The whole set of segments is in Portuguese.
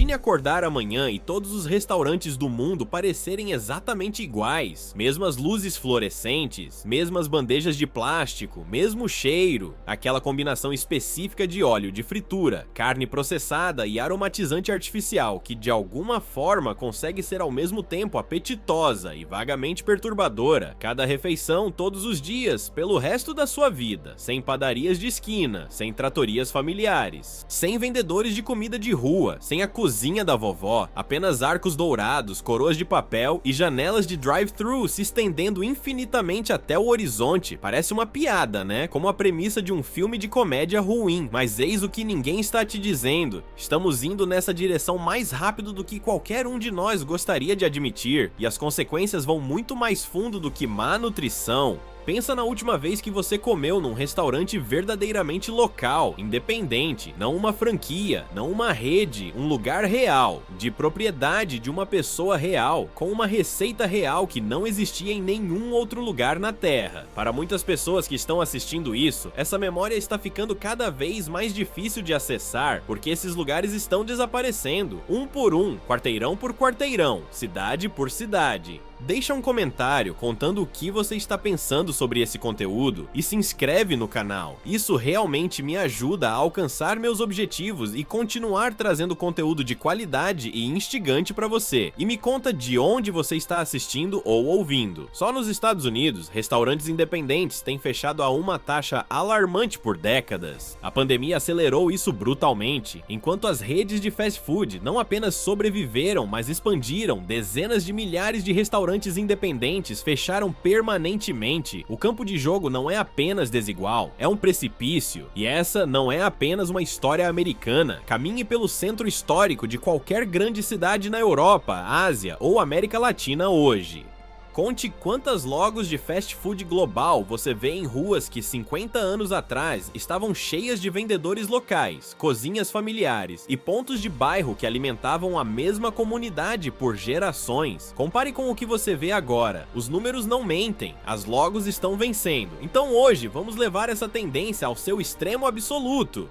Imagine acordar amanhã e todos os restaurantes do mundo parecerem exatamente iguais. Mesmas luzes fluorescentes, mesmas bandejas de plástico, mesmo cheiro, aquela combinação específica de óleo de fritura, carne processada e aromatizante artificial que de alguma forma consegue ser ao mesmo tempo apetitosa e vagamente perturbadora. Cada refeição todos os dias, pelo resto da sua vida, sem padarias de esquina, sem tratorias familiares, sem vendedores de comida de rua, sem a cozinha da vovó, apenas arcos dourados, coroas de papel e janelas de drive-thru se estendendo infinitamente até o horizonte. Parece uma piada, né? Como a premissa de um filme de comédia ruim, mas eis o que ninguém está te dizendo. Estamos indo nessa direção mais rápido do que qualquer um de nós gostaria de admitir, e as consequências vão muito mais fundo do que má nutrição. Pensa na última vez que você comeu num restaurante verdadeiramente local, independente, não uma franquia, não uma rede, um lugar real, de propriedade de uma pessoa real, com uma receita real que não existia em nenhum outro lugar na Terra. Para muitas pessoas que estão assistindo isso, essa memória está ficando cada vez mais difícil de acessar, porque esses lugares estão desaparecendo, um por um, quarteirão por quarteirão, cidade por cidade. Deixa um comentário contando o que você está pensando sobre esse conteúdo e se inscreve no canal. Isso realmente me ajuda a alcançar meus objetivos e continuar trazendo conteúdo de qualidade e instigante para você. E me conta de onde você está assistindo ou ouvindo. Só nos Estados Unidos, restaurantes independentes têm fechado a uma taxa alarmante por décadas. A pandemia acelerou isso brutalmente, enquanto as redes de fast food não apenas sobreviveram, mas expandiram. Dezenas de milhares de restaurantes independentes fecharam permanentemente. O campo de jogo não é apenas desigual, é um precipício. E essa não é apenas uma história americana. Caminhe pelo centro histórico de qualquer grande cidade na Europa, Ásia ou América Latina hoje. Conte quantas logos de fast food global você vê em ruas que 50 anos atrás estavam cheias de vendedores locais, cozinhas familiares e pontos de bairro que alimentavam a mesma comunidade por gerações. Compare com o que você vê agora. Os números não mentem, as logos estão vencendo. Então hoje vamos levar essa tendência ao seu extremo absoluto.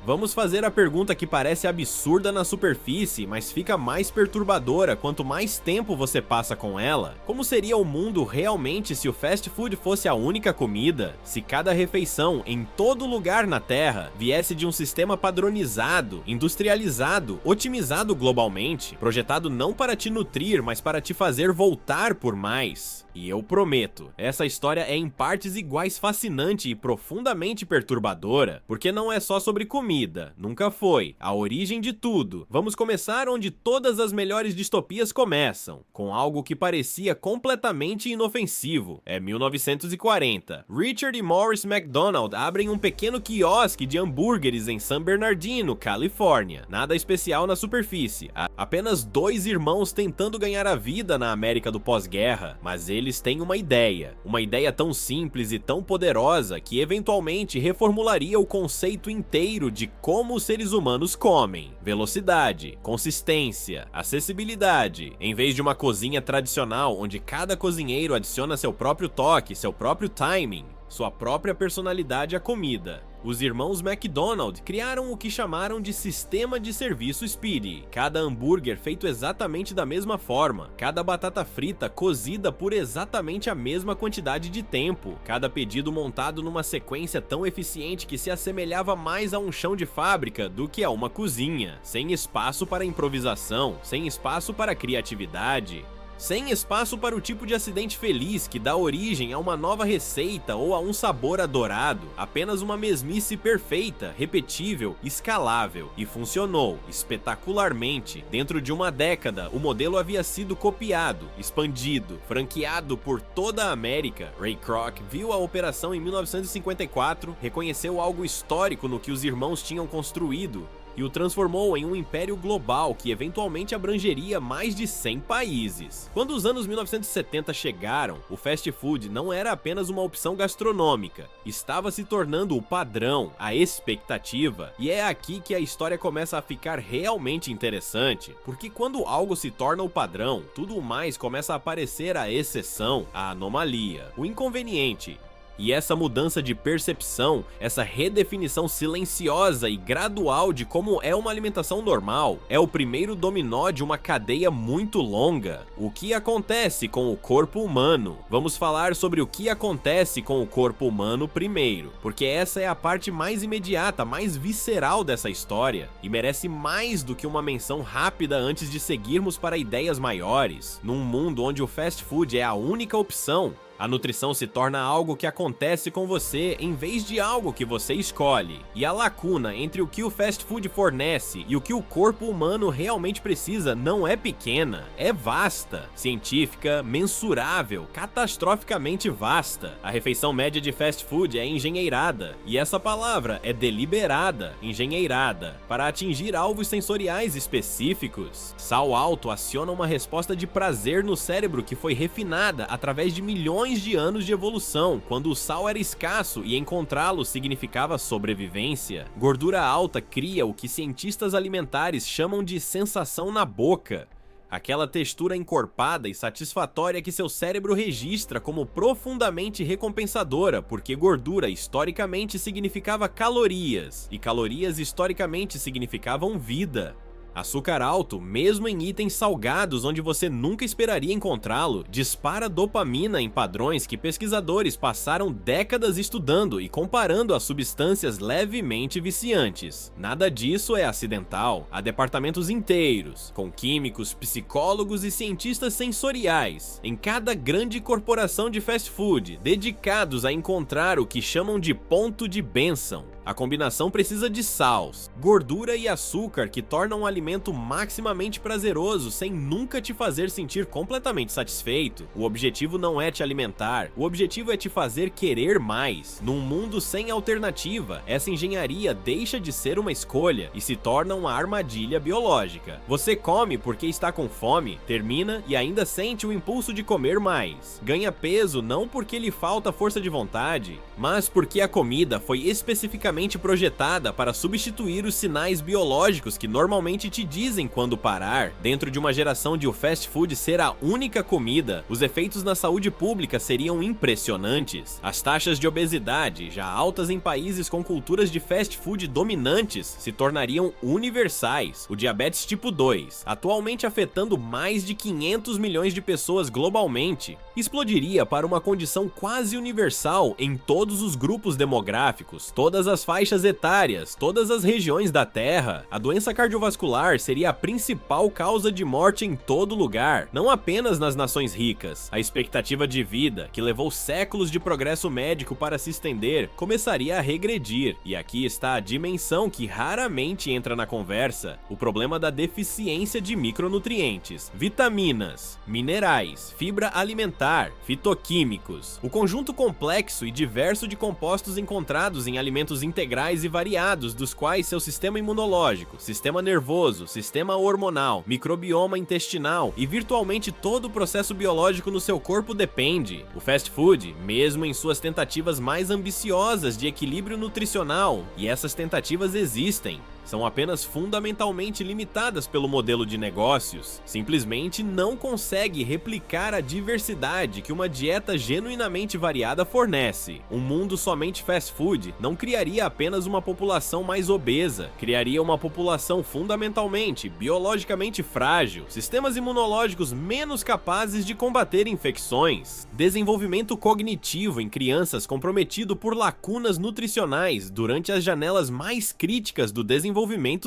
Vamos fazer a pergunta que parece absurda na superfície, mas fica mais perturbadora quanto mais tempo você passa com ela. Como seria o mundo realmente se o fast food fosse a única comida? Se cada refeição, em todo lugar na Terra, viesse de um sistema padronizado, industrializado, otimizado globalmente, projetado não para te nutrir, mas para te fazer voltar por mais? E eu prometo, essa história é em partes iguais fascinante e profundamente perturbadora, porque não é só sobre comida, nunca foi, a origem de tudo. Vamos começar onde todas as melhores distopias começam, com algo que parecia completamente inofensivo. É 1940. Richard e Maurice McDonald abrem um pequeno quiosque de hambúrgueres em San Bernardino, Califórnia. Nada especial na superfície, apenas dois irmãos tentando ganhar a vida na América do pós-guerra, mas eles têm uma ideia tão simples e tão poderosa que eventualmente reformularia o conceito inteiro de como os seres humanos comem. Velocidade, consistência, acessibilidade. Em vez de uma cozinha tradicional onde cada cozinheiro adiciona seu próprio toque, seu próprio timing, sua própria personalidade à comida, os irmãos McDonald criaram o que chamaram de sistema de serviço Speedy. Cada hambúrguer feito exatamente da mesma forma, cada batata frita cozida por exatamente a mesma quantidade de tempo, cada pedido montado numa sequência tão eficiente que se assemelhava mais a um chão de fábrica do que a uma cozinha, sem espaço para improvisação, sem espaço para criatividade. Sem espaço para o tipo de acidente feliz que dá origem a uma nova receita ou a um sabor adorado, apenas uma mesmice perfeita, repetível, escalável, e funcionou espetacularmente. Dentro de uma década, o modelo havia sido copiado, expandido, franqueado por toda a América. Ray Kroc viu a operação em 1954, reconheceu algo histórico no que os irmãos tinham construído e o transformou em um império global que eventualmente abrangeria mais de 100 países. Quando os anos 1970 chegaram, o fast food não era apenas uma opção gastronômica, estava se tornando o padrão, a expectativa, e é aqui que a história começa a ficar realmente interessante, porque quando algo se torna o padrão, tudo mais começa a aparecer a exceção, a anomalia, o inconveniente. E essa mudança de percepção, essa redefinição silenciosa e gradual de como é uma alimentação normal, é o primeiro dominó de uma cadeia muito longa. O que acontece com o corpo humano? Vamos falar sobre o que acontece com o corpo humano primeiro, porque essa é a parte mais imediata, mais visceral dessa história, e merece mais do que uma menção rápida antes de seguirmos para ideias maiores. Num mundo onde o fast food é a única opção, a nutrição se torna algo que acontece com você em vez de algo que você escolhe. E a lacuna entre o que o fast food fornece e o que o corpo humano realmente precisa não é pequena, é vasta, científica, mensurável, catastroficamente vasta. A refeição média de fast food é engenheirada, e essa palavra é deliberada, engenheirada, para atingir alvos sensoriais específicos. Sal alto aciona uma resposta de prazer no cérebro que foi refinada através de milhões de anos de evolução, quando o sal era escasso e encontrá-lo significava sobrevivência. Gordura alta cria o que cientistas alimentares chamam de sensação na boca. Aquela textura encorpada e satisfatória que seu cérebro registra como profundamente recompensadora, porque gordura historicamente significava calorias, e calorias historicamente significavam vida. Açúcar alto, mesmo em itens salgados onde você nunca esperaria encontrá-lo, dispara dopamina em padrões que pesquisadores passaram décadas estudando e comparando a substâncias levemente viciantes. Nada disso é acidental. Há departamentos inteiros, com químicos, psicólogos e cientistas sensoriais, em cada grande corporação de fast food, dedicados a encontrar o que chamam de ponto de bênção. A combinação precisa de sals, gordura e açúcar que tornam um alimento maximamente prazeroso sem nunca te fazer sentir completamente satisfeito. O objetivo não é te alimentar, o objetivo é te fazer querer mais. Num mundo sem alternativa, essa engenharia deixa de ser uma escolha e se torna uma armadilha biológica. Você come porque está com fome, termina e ainda sente o impulso de comer mais. Ganha peso não porque lhe falta força de vontade, mas porque a comida foi especificamente projetada para substituir os sinais biológicos que normalmente te dizem quando parar. Dentro de uma geração de o fast food ser a única comida, os efeitos na saúde pública seriam impressionantes. As taxas de obesidade, já altas em países com culturas de fast food dominantes, se tornariam universais. O diabetes tipo 2, atualmente afetando mais de 500 milhões de pessoas globalmente, explodiria para uma condição quase universal em todos os grupos demográficos, todas as faixas etárias, todas as regiões da Terra. A doença cardiovascular seria a principal causa de morte em todo lugar, não apenas nas nações ricas. A expectativa de vida, que levou séculos de progresso médico para se estender, começaria a regredir. E aqui está a dimensão que raramente entra na conversa: o problema da deficiência de micronutrientes, vitaminas, minerais, fibra alimentar, fitoquímicos. O conjunto complexo e diverso de compostos encontrados em alimentos integrais e variados, dos quais seu sistema imunológico, sistema nervoso, sistema hormonal, microbioma intestinal e virtualmente todo o processo biológico no seu corpo depende. O fast food, mesmo em suas tentativas mais ambiciosas de equilíbrio nutricional, e essas tentativas existem, são apenas fundamentalmente limitadas pelo modelo de negócios, simplesmente não consegue replicar a diversidade que uma dieta genuinamente variada fornece. Um mundo somente fast food não criaria apenas uma população mais obesa, criaria uma população fundamentalmente, biologicamente frágil, sistemas imunológicos menos capazes de combater infecções, desenvolvimento cognitivo em crianças comprometido por lacunas nutricionais durante as janelas mais críticas do desenvolvimento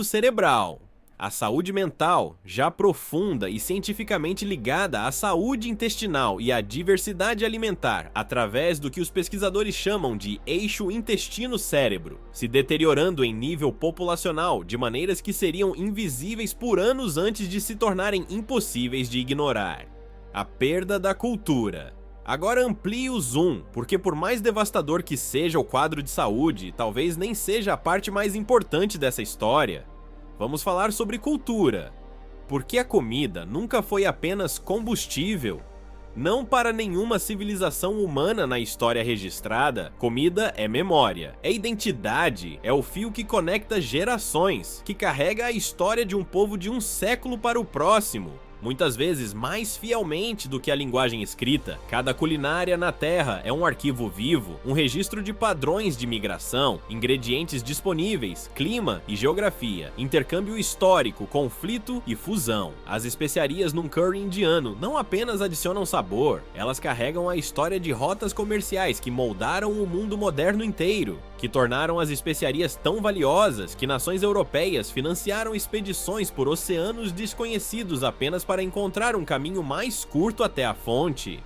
cerebral. A saúde mental, já profunda e cientificamente ligada à saúde intestinal e à diversidade alimentar, através do que os pesquisadores chamam de eixo intestino-cérebro, se deteriorando em nível populacional de maneiras que seriam invisíveis por anos antes de se tornarem impossíveis de ignorar. A perda da cultura. Agora amplie o zoom, porque por mais devastador que seja o quadro de saúde, talvez nem seja a parte mais importante dessa história. Vamos falar sobre cultura. Porque a comida nunca foi apenas combustível. Não para nenhuma civilização humana na história registrada, comida é memória, é identidade, é o fio que conecta gerações, que carrega a história de um povo de um século para o próximo. muitas vezes mais fielmente do que a linguagem escrita. Cada culinária na Terra é um arquivo vivo, um registro de padrões de migração, ingredientes disponíveis, clima e geografia, intercâmbio histórico, conflito e fusão. As especiarias num curry indiano não apenas adicionam sabor, elas carregam a história de rotas comerciais que moldaram o mundo moderno inteiro, que tornaram as especiarias tão valiosas que nações europeias financiaram expedições por oceanos desconhecidos apenas para encontrar um caminho mais curto até a fonte.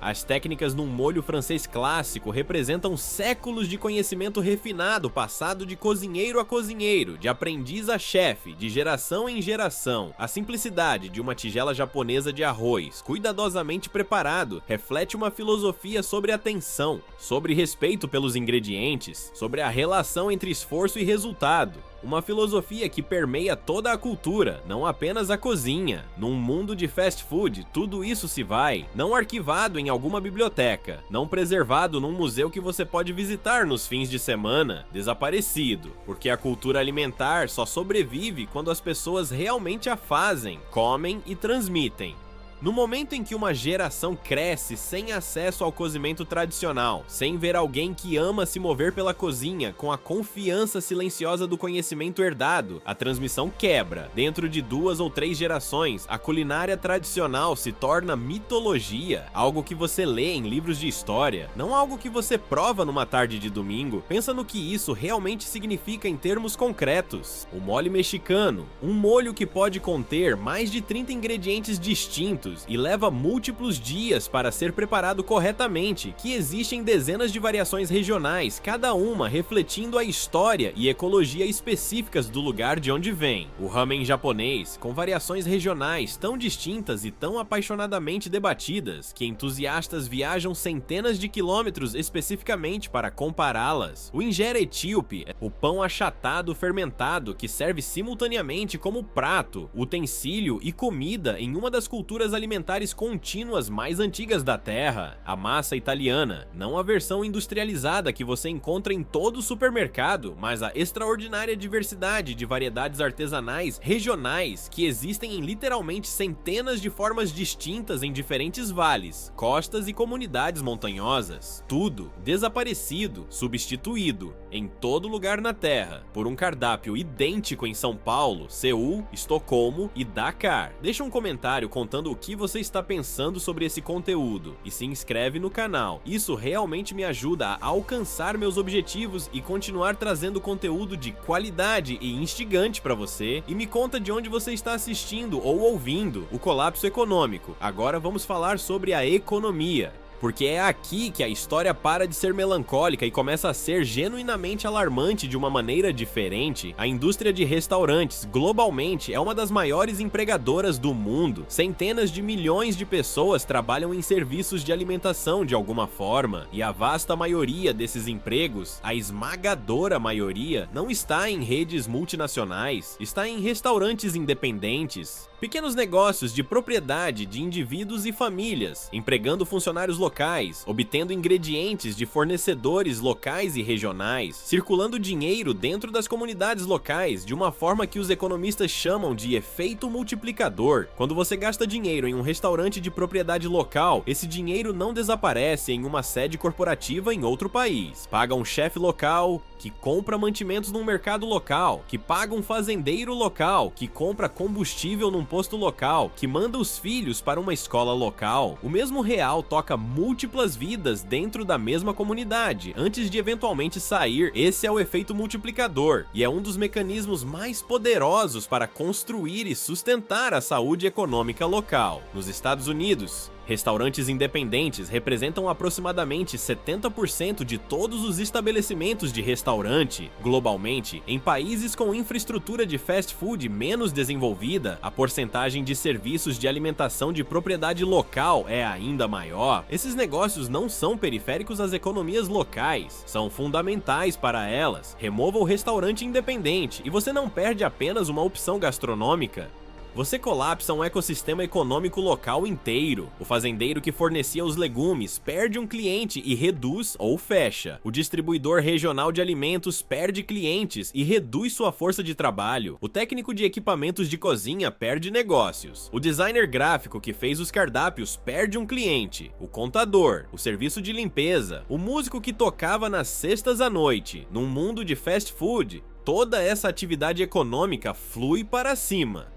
As técnicas num molho francês clássico representam séculos de conhecimento refinado passado de cozinheiro a cozinheiro, de aprendiz a chefe, de geração em geração. A simplicidade de uma tigela japonesa de arroz, cuidadosamente preparado, reflete uma filosofia sobre atenção, sobre respeito pelos ingredientes, sobre a relação entre esforço e resultado. Uma filosofia que permeia toda a cultura, não apenas a cozinha. Num mundo de fast food, tudo isso se vai, não arquivado em alguma biblioteca, não preservado num museu que você pode visitar nos fins de semana, desaparecido, porque a cultura alimentar só sobrevive quando as pessoas realmente a fazem, comem e transmitem. No momento em que uma geração cresce sem acesso ao cozimento tradicional, sem ver alguém que ama se mover pela cozinha com a confiança silenciosa do conhecimento herdado, a transmissão quebra. Dentro de 2 ou 3 gerações, a culinária tradicional se torna mitologia, algo que você lê em livros de história, não algo que você prova numa tarde de domingo. Pensa no que isso realmente significa em termos concretos. O mole mexicano, um molho que pode conter mais de 30 ingredientes distintos e leva múltiplos dias para ser preparado corretamente, que existem dezenas de variações regionais, cada uma refletindo a história e ecologia específicas do lugar de onde vem. O ramen japonês, com variações regionais tão distintas e tão apaixonadamente debatidas, que entusiastas viajam centenas de quilômetros especificamente para compará-las. O injera etíope, o pão achatado fermentado que serve simultaneamente como prato, utensílio e comida em uma das culturas alimentares contínuas mais antigas da Terra. A massa italiana, não a versão industrializada que você encontra em todo supermercado, mas a extraordinária diversidade de variedades artesanais regionais que existem em literalmente centenas de formas distintas em diferentes vales, costas e comunidades montanhosas. Tudo desaparecido, substituído, em todo lugar na Terra, por um cardápio idêntico em São Paulo, Seul, Estocolmo e Dakar. Deixa um comentário contando o que você está pensando sobre esse conteúdo e se inscreve no canal. Isso realmente me ajuda a alcançar meus objetivos e continuar trazendo conteúdo de qualidade e instigante para você. E me conta de onde você está assistindo ou ouvindo o Colapso Econômico. Agora vamos falar sobre a economia. Porque é aqui que a história para de ser melancólica e começa a ser genuinamente alarmante de uma maneira diferente. A indústria de restaurantes, globalmente, é uma das maiores empregadoras do mundo. Centenas de milhões de pessoas trabalham em serviços de alimentação de alguma forma, e a vasta maioria desses empregos, a esmagadora maioria, não está em redes multinacionais, está em restaurantes independentes. Pequenos negócios de propriedade de indivíduos e famílias, empregando funcionários locais, obtendo ingredientes de fornecedores locais e regionais, circulando dinheiro dentro das comunidades locais de uma forma que os economistas chamam de efeito multiplicador. Quando você gasta dinheiro em um restaurante de propriedade local, esse dinheiro não desaparece em uma sede corporativa em outro país. Paga um chefe local, que compra mantimentos num mercado local, que paga um fazendeiro local, que compra combustível num posto local, que manda os filhos para uma escola local. O mesmo real toca múltiplas vidas dentro da mesma comunidade, antes de eventualmente sair. Esse é o efeito multiplicador, e é um dos mecanismos mais poderosos para construir e sustentar a saúde econômica local. Nos Estados Unidos, restaurantes independentes representam aproximadamente 70% de todos os estabelecimentos de restaurante. Globalmente, em países com infraestrutura de fast food menos desenvolvida, a porcentagem de serviços de alimentação de propriedade local é ainda maior. Esses negócios não são periféricos às economias locais, são fundamentais para elas. Remova o restaurante independente e você não perde apenas uma opção gastronômica. Você colapsa um ecossistema econômico local inteiro. O fazendeiro que fornecia os legumes perde um cliente e reduz ou fecha. O distribuidor regional de alimentos perde clientes e reduz sua força de trabalho. O técnico de equipamentos de cozinha perde negócios. O designer gráfico que fez os cardápios perde um cliente. O contador, o serviço de limpeza, o músico que tocava nas sextas à noite. Num mundo de fast food, toda essa atividade econômica flui para cima.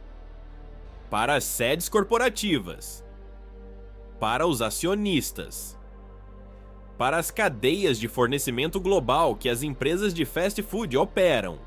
Para as sedes corporativas, para os acionistas, para as cadeias de fornecimento global que as empresas de fast food operam,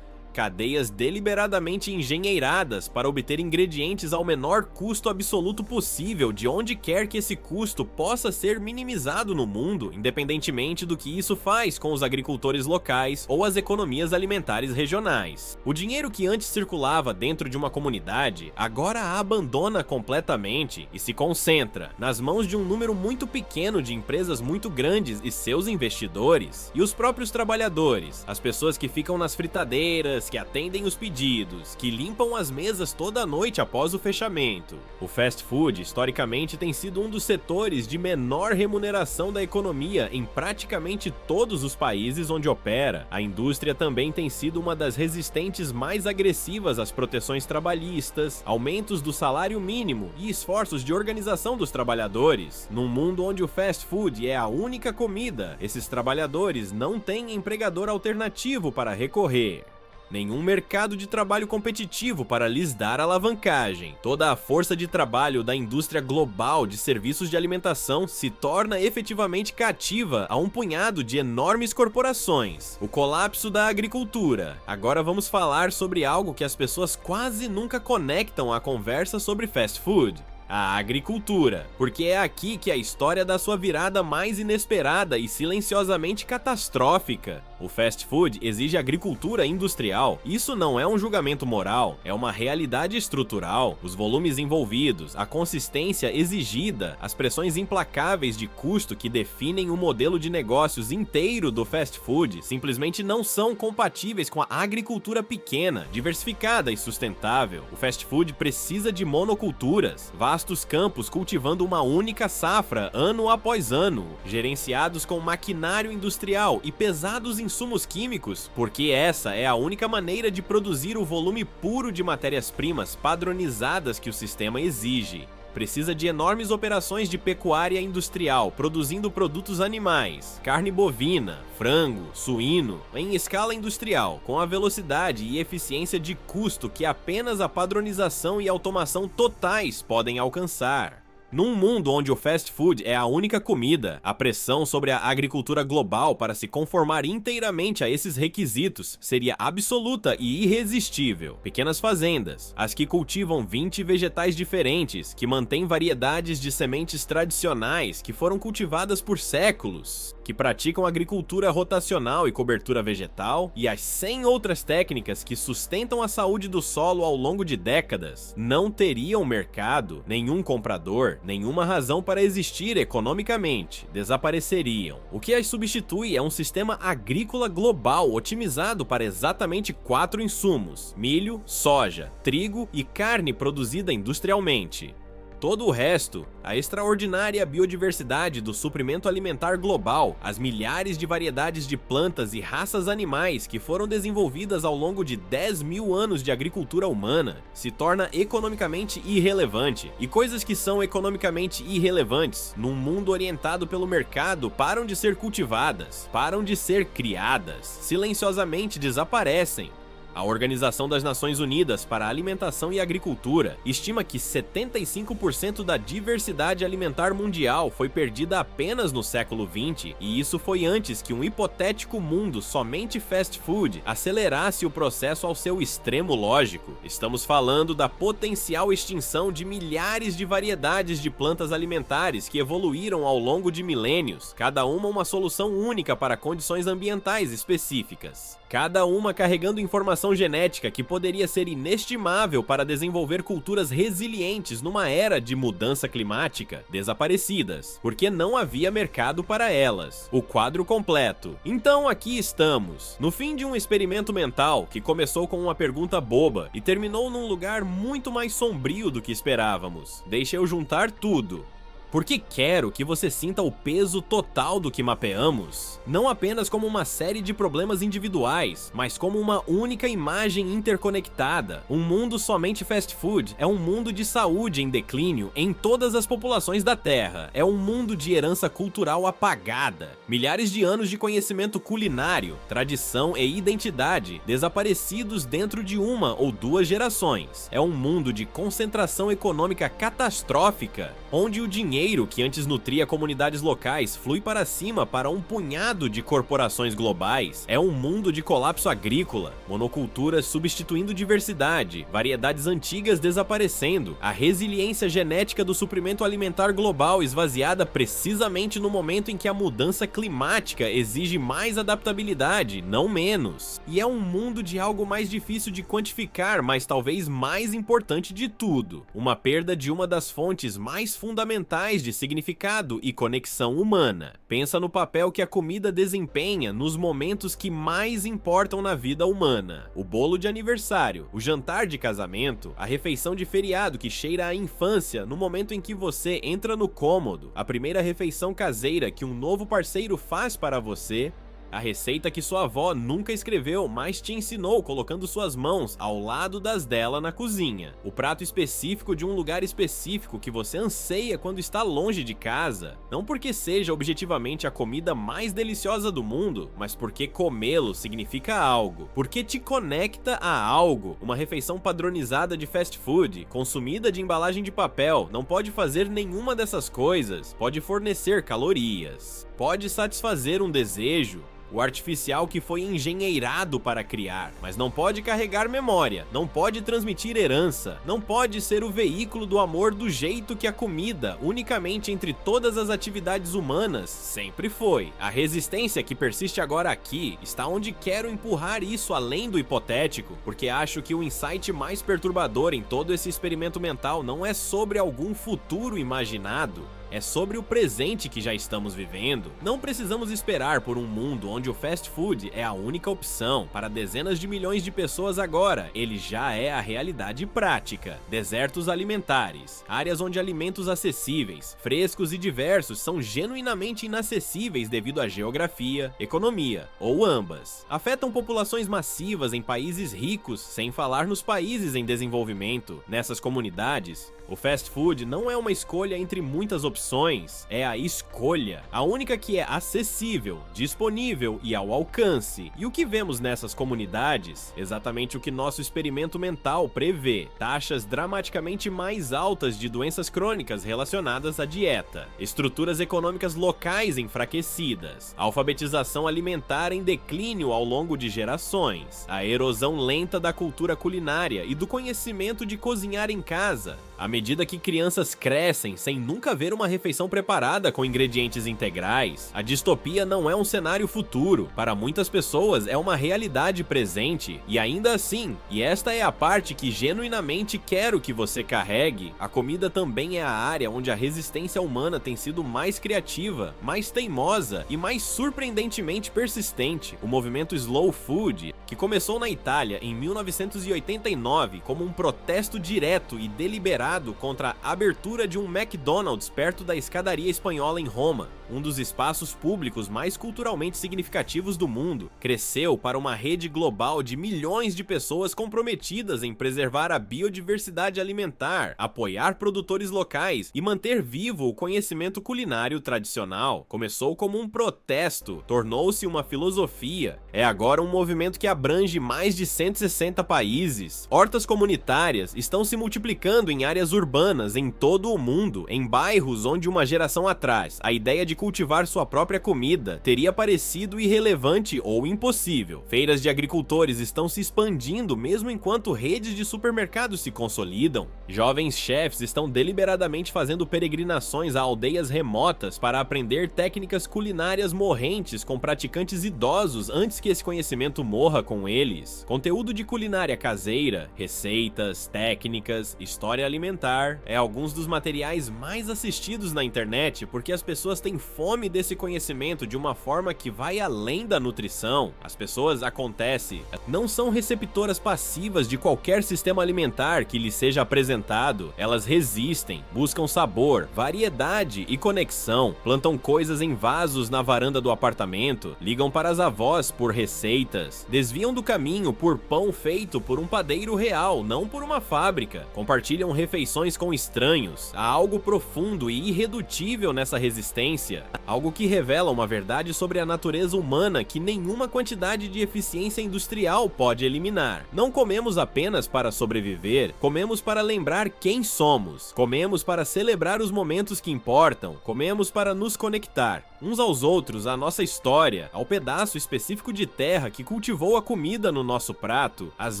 cadeias deliberadamente engenheiradas para obter ingredientes ao menor custo absoluto possível de onde quer que esse custo possa ser minimizado no mundo, independentemente do que isso faz com os agricultores locais ou as economias alimentares regionais. O dinheiro que antes circulava dentro de uma comunidade, agora a abandona completamente e se concentra nas mãos de um número muito pequeno de empresas muito grandes e seus investidores, e os próprios trabalhadores, as pessoas que ficam nas fritadeiras, que atendem os pedidos, que limpam as mesas toda noite após o fechamento. O fast food, historicamente, tem sido um dos setores de menor remuneração da economia em praticamente todos os países onde opera. A indústria também tem sido uma das resistentes mais agressivas às proteções trabalhistas, aumentos do salário mínimo e esforços de organização dos trabalhadores. Num mundo onde o fast food é a única comida, esses trabalhadores não têm empregador alternativo para recorrer. Nenhum mercado de trabalho competitivo para lhes dar alavancagem. Toda a força de trabalho da indústria global de serviços de alimentação se torna efetivamente cativa a um punhado de enormes corporações. O colapso da agricultura. Agora vamos falar sobre algo que as pessoas quase nunca conectam à conversa sobre fast food. A agricultura, porque é aqui que a história dá sua virada mais inesperada e silenciosamente catastrófica. O fast food exige agricultura industrial. Isso não é um julgamento moral, é uma realidade estrutural. Os volumes envolvidos, a consistência exigida, as pressões implacáveis de custo que definem o modelo de negócios inteiro do fast food simplesmente não são compatíveis com a agricultura pequena, diversificada e sustentável. O fast food precisa de monoculturas, vastos campos cultivando uma única safra ano após ano, gerenciados com maquinário industrial e pesados insumos químicos, porque essa é a única maneira de produzir o volume puro de matérias-primas padronizadas que o sistema exige. Precisa de enormes operações de pecuária industrial, produzindo produtos animais, carne bovina, frango, suíno, em escala industrial, com a velocidade e eficiência de custo que apenas a padronização e automação totais podem alcançar. Num mundo onde o fast food é a única comida, a pressão sobre a agricultura global para se conformar inteiramente a esses requisitos seria absoluta e irresistível. Pequenas fazendas, as que cultivam 20 vegetais diferentes, que mantêm variedades de sementes tradicionais que foram cultivadas por séculos, que praticam agricultura rotacional e cobertura vegetal, e as 100 outras técnicas que sustentam a saúde do solo ao longo de décadas, não teriam mercado, nenhum comprador, nenhuma razão para existir economicamente, desapareceriam. O que as substitui é um sistema agrícola global otimizado para exatamente 4 insumos: milho, soja, trigo e carne produzida industrialmente. Todo o resto, a extraordinária biodiversidade do suprimento alimentar global, as milhares de variedades de plantas e raças animais que foram desenvolvidas ao longo de 10.000 anos de agricultura humana, se torna economicamente irrelevante. E coisas que são economicamente irrelevantes, num mundo orientado pelo mercado, param de ser cultivadas, param de ser criadas, silenciosamente desaparecem. A Organização das Nações Unidas para a Alimentação e Agricultura estima que 75% da diversidade alimentar mundial foi perdida apenas no século XX, e isso foi antes que um hipotético mundo somente fast food acelerasse o processo ao seu extremo lógico. Estamos falando da potencial extinção de milhares de variedades de plantas alimentares que evoluíram ao longo de milênios, cada uma solução única para condições ambientais específicas. Cada uma carregando informação informação genética que poderia ser inestimável para desenvolver culturas resilientes numa era de mudança climática, desaparecidas, porque não havia mercado para elas. O quadro completo. Então aqui estamos, no fim de um experimento mental que começou com uma pergunta boba e terminou num lugar muito mais sombrio do que esperávamos. Deixa eu juntar tudo. Porque quero que você sinta o peso total do que mapeamos, não apenas como uma série de problemas individuais, mas como uma única imagem interconectada. Um mundo somente fast food é um mundo de saúde em declínio em todas as populações da Terra. É um mundo de herança cultural apagada. Milhares de anos de conhecimento culinário, tradição e identidade desaparecidos dentro de uma ou duas gerações. É um mundo de concentração econômica catastrófica, onde o dinheiro que antes nutria comunidades locais flui para cima para um punhado de corporações globais. É um mundo de colapso agrícola, monoculturas substituindo diversidade, variedades antigas desaparecendo, a resiliência genética do suprimento alimentar global esvaziada precisamente no momento em que a mudança climática exige mais adaptabilidade, não menos. E é um mundo de algo mais difícil de quantificar, mas talvez mais importante de tudo, uma perda de uma das fontes mais fundamentais de significado e conexão humana. Pensa no papel que a comida desempenha nos momentos que mais importam na vida humana. O bolo de aniversário, o jantar de casamento, a refeição de feriado que cheira à infância no momento em que você entra no cômodo, a primeira refeição caseira que um novo parceiro faz para você, a receita que sua avó nunca escreveu, mas te ensinou colocando suas mãos ao lado das dela na cozinha. O prato específico de um lugar específico que você anseia quando está longe de casa. Não porque seja objetivamente a comida mais deliciosa do mundo, mas porque comê-lo significa algo. Porque te conecta a algo. Uma refeição padronizada de fast food, consumida de embalagem de papel, não pode fazer nenhuma dessas coisas. Pode fornecer calorias. Pode satisfazer um desejo. O artificial que foi engenheirado para criar, mas não pode carregar memória, não pode transmitir herança, não pode ser o veículo do amor do jeito que a comida, unicamente entre todas as atividades humanas, sempre foi. A resistência que persiste agora aqui está onde quero empurrar isso além do hipotético, porque acho que o insight mais perturbador em todo esse experimento mental não é sobre algum futuro imaginado, é sobre o presente que já estamos vivendo. Não precisamos esperar por um mundo onde o fast food é a única opção para dezenas de milhões de pessoas agora. Ele já é a realidade prática. Desertos alimentares, áreas onde alimentos acessíveis, frescos e diversos são genuinamente inacessíveis devido à geografia, economia ou ambas. Afetam populações massivas em países ricos, sem falar nos países em desenvolvimento. Nessas comunidades, o fast food não é uma escolha entre muitas opções, é a escolha. A única que é acessível, disponível e ao alcance. E o que vemos nessas comunidades? Exatamente o que nosso experimento mental prevê. Taxas dramaticamente mais altas de doenças crônicas relacionadas à dieta. Estruturas econômicas locais enfraquecidas. Alfabetização alimentar em declínio ao longo de gerações. A erosão lenta da cultura culinária e do conhecimento de cozinhar em casa. À medida que crianças crescem sem nunca ver uma refeição preparada com ingredientes integrais, a distopia não é um cenário futuro. Para muitas pessoas é uma realidade presente, e ainda assim, e esta é a parte que genuinamente quero que você carregue, a comida também é a área onde a resistência humana tem sido mais criativa, mais teimosa e mais surpreendentemente persistente. O movimento Slow Food, que começou na Itália em 1989 como um protesto direto e deliberado contra a abertura de um McDonald's perto da escadaria espanhola em Roma, um dos espaços públicos mais culturalmente significativos do mundo, cresceu para uma rede global de milhões de pessoas comprometidas em preservar a biodiversidade alimentar, apoiar produtores locais e manter vivo o conhecimento culinário tradicional. Começou como um protesto, tornou-se uma filosofia, é agora um movimento que abrange mais de 160 países. Hortas comunitárias estão se multiplicando em áreas urbanas em todo o mundo, em bairros onde uma geração atrás a ideia de cultivar sua própria comida teria parecido irrelevante ou impossível. Feiras de agricultores estão se expandindo mesmo enquanto redes de supermercados se consolidam. Jovens chefs estão deliberadamente fazendo peregrinações a aldeias remotas para aprender técnicas culinárias morrentes com praticantes idosos antes que esse conhecimento morra com eles. Conteúdo de culinária caseira, receitas, técnicas, história alimentar é alguns dos materiais mais assistidos na internet porque as pessoas têm fome desse conhecimento de uma forma que vai além da nutrição. As pessoas, acontece, não são receptoras passivas de qualquer sistema alimentar que lhes seja apresentado. Elas resistem, buscam sabor, variedade e conexão, plantam coisas em vasos na varanda do apartamento, ligam para as avós por receitas, desviam do caminho por pão feito por um padeiro real, não por uma fábrica, compartilham refeições com estranhos. Há algo profundo e irredutível nessa resistência, algo que revela uma verdade sobre a natureza humana que nenhuma quantidade de eficiência industrial pode eliminar. Não comemos apenas para sobreviver, comemos para lembrar quem somos, comemos para celebrar os momentos que importam, comemos para nos conectar uns aos outros, à nossa história, ao pedaço específico de terra que cultivou a comida no nosso prato, as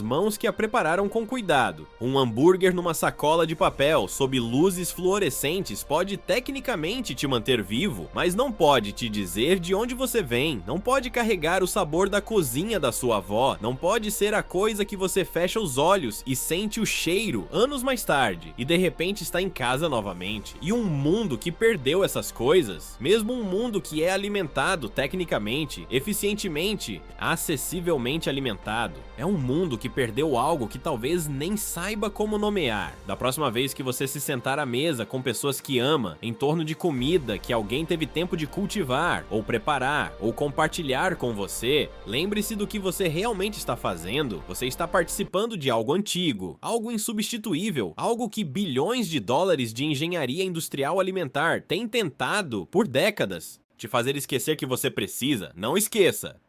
mãos que a prepararam com cuidado. Um hambúrguer numa sacola de papel sob luzes fluorescentes pode tecnicamente te manter vivo, mas não pode te dizer de onde você vem, não pode carregar o sabor da cozinha da sua avó, não pode ser a coisa que você fecha os olhos e sente o cheiro anos mais tarde e de repente está em casa novamente. E um mundo que perdeu essas coisas, mesmo um mundo que é alimentado tecnicamente, eficientemente, acessivelmente alimentado, é um mundo que perdeu algo que talvez nem saiba como nomear. Da próxima vez que você se sentar à mesa com pessoas que ama, em torno de comida que alguém teve tempo de cultivar, ou preparar, ou compartilhar com você, lembre-se do que você realmente está fazendo. Você está participando de algo antigo, algo insubstituível, algo que bilhões de dólares de engenharia industrial alimentar têm tentado por décadas te fazer esquecer que você precisa. Não esqueça!